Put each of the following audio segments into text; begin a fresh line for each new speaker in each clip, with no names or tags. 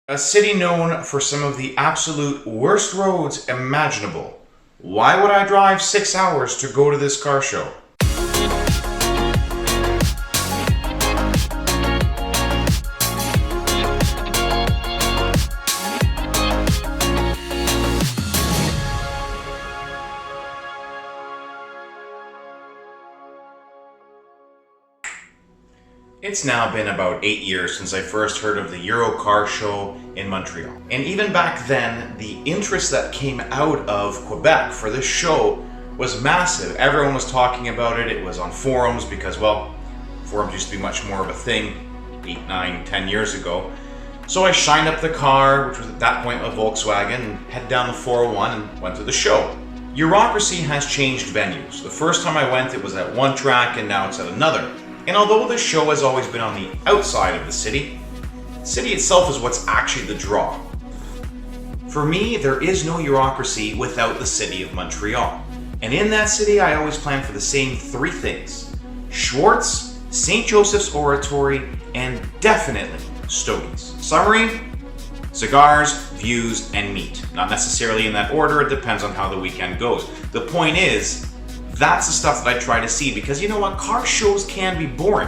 A city known for some of the absolute worst roads imaginable. Why would I drive 6 hours to go to this car show? It's now been about 8 years since I first heard of the Euro car show in Montreal. And even back then, the interest that came out of Quebec for this show was massive. Everyone was talking about it. It was on forums because, well, forums used to be much more of a thing 8, 9, 10 years ago. So I shined up the car, which was at that point a Volkswagen, and headed down the 401 and went to the show. Bureaucracy has changed venues. The first time I went, it was at one track, and now it's at another. And although the show has always been on the outside of the city itself is what's actually the draw. For me, there is no bureaucracy without the city of Montreal. And in that city, I always plan for the same 3 things: Schwartz, St. Joseph's Oratory, and definitely Stogies. Summary: cigars, views, and meat. Not necessarily in that order, it depends on how the weekend goes. The point is, that's the stuff that I try to see because you know what? Car shows can be boring.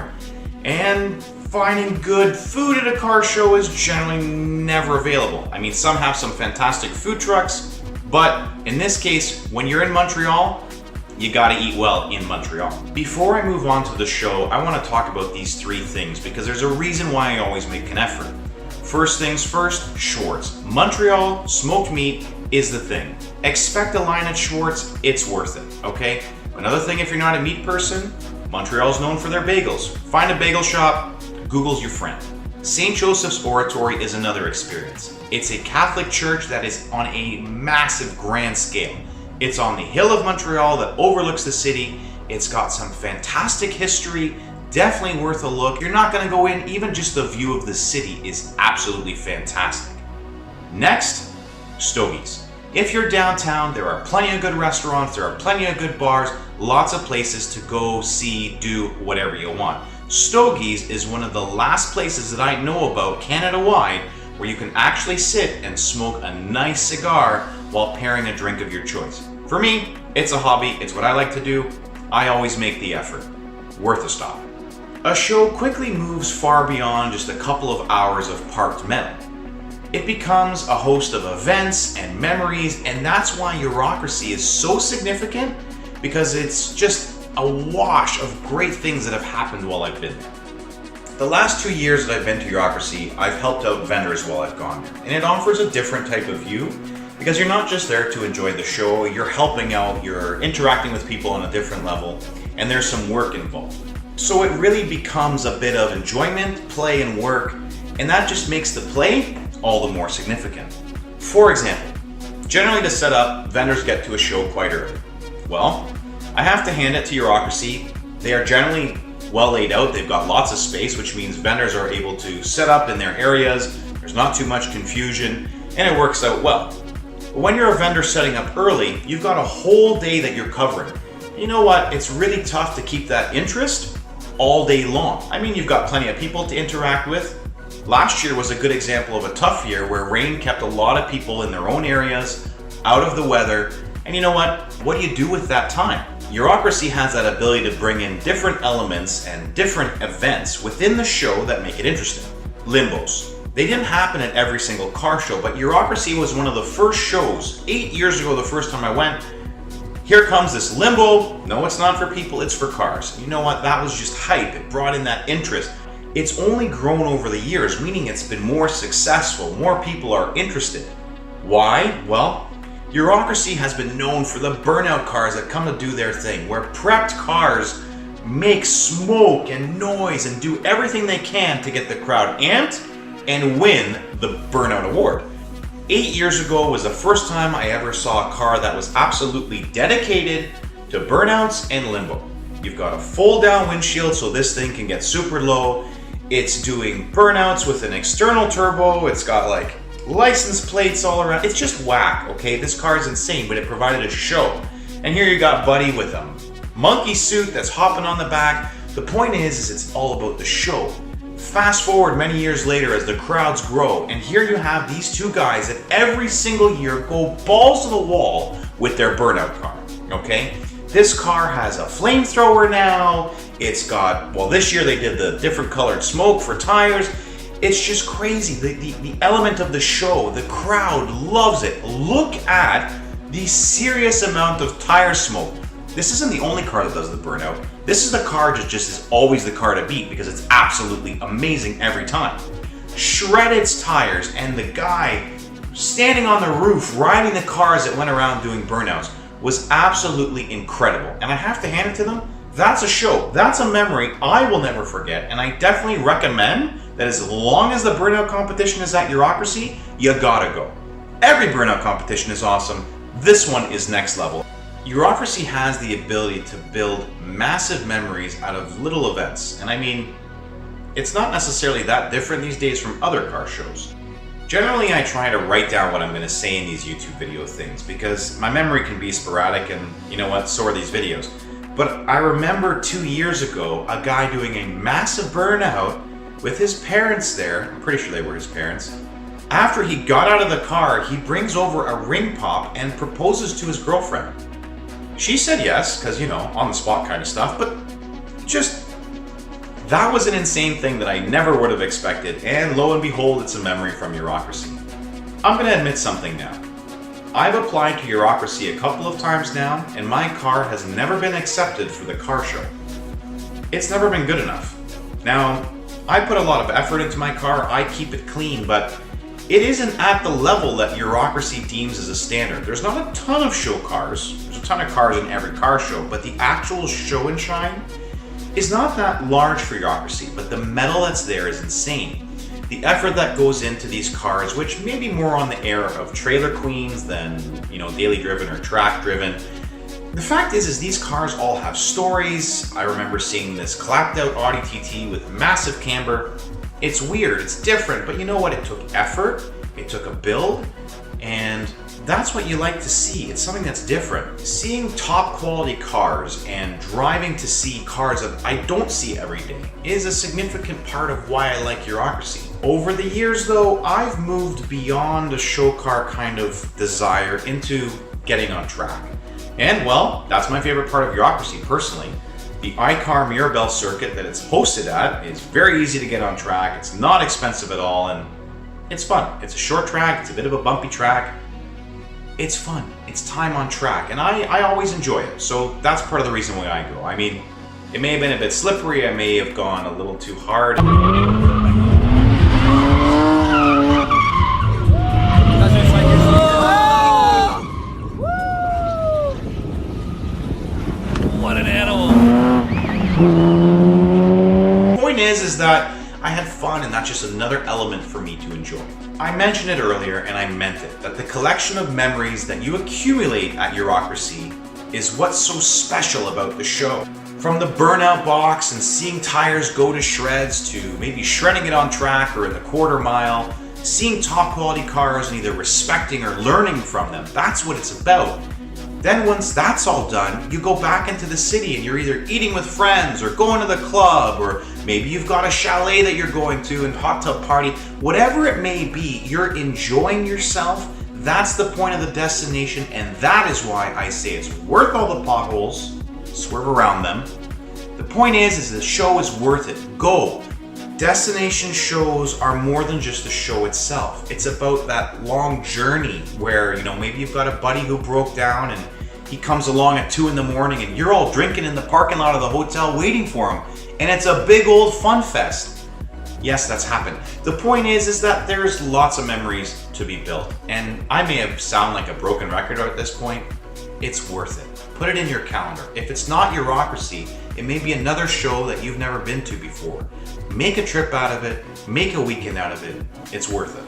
And finding good food at a car show is generally never available. I mean, some have some fantastic food trucks, but in this case, when you're in Montreal, you gotta eat well in Montreal. Before I move on to the show, I wanna talk about these 3 things because there's a reason why I always make an effort. First things first, Schwartz. Montreal smoked meat is the thing. Expect a line at Schwartz, it's worth it, okay? Another thing, if you're not a meat person, Montreal's known for their bagels. Find a bagel shop, Google's your friend. St. Joseph's Oratory is another experience. It's a Catholic church that is on a massive grand scale. It's on the hill of Montreal that overlooks the city. It's got some fantastic history, definitely worth a look. You're not gonna go in, even just the view of the city is absolutely fantastic. Next, Stogies. If you're downtown, there are plenty of good restaurants, there are plenty of good bars, lots of places to go, see, do whatever you want. Stogies is one of the last places that I know about Canada-wide where you can actually sit and smoke a nice cigar while pairing a drink of your choice. For me, it's a hobby, it's what I like to do. I always make the effort. Worth a stop. A show quickly moves far beyond just a couple of hours of parked metal. It becomes a host of events and memories, and that's why bureaucracy is so significant, because it's just a wash of great things that have happened while I've been there. The last 2 years that I've been to bureaucracy, I've helped out vendors while I've gone there, and it offers a different type of view, because you're not just there to enjoy the show, you're helping out, you're interacting with people on a different level, and there's some work involved. So it really becomes a bit of enjoyment, play, and work, and that just makes the play all the more significant. For example, generally to set up, vendors get to a show quite early. Well, I have to hand it to bureaucracy. They are generally well laid out. They've got lots of space, which means vendors are able to set up in their areas. There's not too much confusion, and it works out well. But when you're a vendor setting up early, you've got a whole day that you're covering. You know what? It's really tough to keep that interest all day long. I mean, you've got plenty of people to interact with. Last year was a good example of a tough year where rain kept a lot of people in their own areas, out of the weather, and you know what? What do you do with that time? Bureaucracy has that ability to bring in different elements and different events within the show that make it interesting. Limbos. They didn't happen at every single car show, but bureaucracy was one of the first shows. 8 years ago, the first time I went, here comes this limbo. No, it's not for people, it's for cars. You know what? That was just hype. It brought in that interest. It's only grown over the years, meaning it's been more successful, more people are interested. Why? Well, bureaucracy has been known for the burnout cars that come to do their thing, where prepped cars make smoke and noise and do everything they can to get the crowd amped and win the Burnout Award. 8 years ago was the first time I ever saw a car that was absolutely dedicated to burnouts and limbo. You've got a fold down windshield so this thing can get super low. It's doing burnouts with an external turbo. It's got like license plates all around. It's just whack, okay? This car is insane, but it provided a show. And here you got Buddy with a monkey suit that's hopping on the back. The point is it's all about the show. Fast forward many years later as the crowds grow, and here you have these two guys that every single year go balls to the wall with their Burnout car, okay? This car has a flamethrower now. It's got, well, this year they did the different colored smoke for tires. It's just crazy. The element of the show, the crowd loves it. Look at the serious amount of tire smoke. This isn't the only car that does the Burnout. This is the car that just is always the car to beat because it's absolutely amazing every time. Shred its tires, and the guy standing on the roof riding the cars that went around doing Burnouts was absolutely incredible. And I have to hand it to them. That's a show. That's a memory I will never forget. And I definitely recommend that as long as the Burnout competition is at Bureaucracy, you gotta go. Every Burnout competition is awesome. This one is next level. Bureaucracy has the ability to build massive memories out of little events. And I mean, it's not necessarily that different these days from other car shows. Generally, I try to write down what I'm going to say in these YouTube video things because my memory can be sporadic, and you know what, so are these videos. But I remember 2 years ago, a guy doing a massive Burnout with his parents there. I'm pretty sure they were his parents. After he got out of the car, he brings over a ring pop and proposes to his girlfriend. She said yes, because, you know, on the spot kind of stuff, but just, that was an insane thing that I never would have expected, and lo and behold, it's a memory from Bureaucracy. I'm going to admit something now. I've applied to Bureaucracy a couple of times now, and my car has never been accepted for the car show. It's never been good enough. Now, I put a lot of effort into my car, I keep it clean, but it isn't at the level that Bureaucracy deems as a standard. There's not a ton of show cars. There's a ton of cars in every car show, but the actual show and shine is not that large for Bureaucracy, but the metal that's there is insane. The effort that goes into these cars, which may be more on the air of trailer queens than, you know, daily driven or track driven. The fact is these cars all have stories. I remember seeing this clapped out Audi TT with massive camber. It's weird, it's different, but you know what? It took effort, it took a build, and that's what you like to see. It's something that's different. Seeing top quality cars and driving to see cars that I don't see every day is a significant part of why I like Bureaucracy. Over the years though, I've moved beyond a show car kind of desire into getting on track. And well, that's my favorite part of Bureaucracy personally. The iCar Mirabel circuit that it's hosted at is very easy to get on track. It's not expensive at all, and it's fun. It's a short track, it's a bit of a bumpy track. It's fun, it's time on track, and I always enjoy it. So that's part of the reason why I go. I mean, it may have been a bit slippery, I may have gone a little too hard.
What an animal!
The point is that I had fun, and that's just another element for me to enjoy. I mentioned it earlier, and I meant it, that the collection of memories that you accumulate at Bureaucracy is what's so special about the show. From the Burnout box and seeing tires go to shreds to maybe shredding it on track or in the quarter mile, seeing top quality cars and either respecting or learning from them, that's what it's about. Then once that's all done, you go back into the city and you're either eating with friends or going to the club, or maybe you've got a chalet that you're going to and hot tub party. Whatever it may be, you're enjoying yourself. That's the point of the destination, and that is why I say it's worth all the potholes. Swerve around them. The point is the show is worth it. Go. Destination shows are more than just the show itself. It's about that long journey where, you know, maybe you've got a buddy who broke down and he comes along at 2 in the morning and you're all drinking in the parking lot of the hotel waiting for him. And it's a big old fun fest. Yes, that's happened. The point is that there's lots of memories to be built. And I may have sound like a broken record at this point. It's worth it. Put it in your calendar. If it's not Bureaucracy, it may be another show that you've never been to before. Make a trip out of it, make a weekend out of it. It's worth it.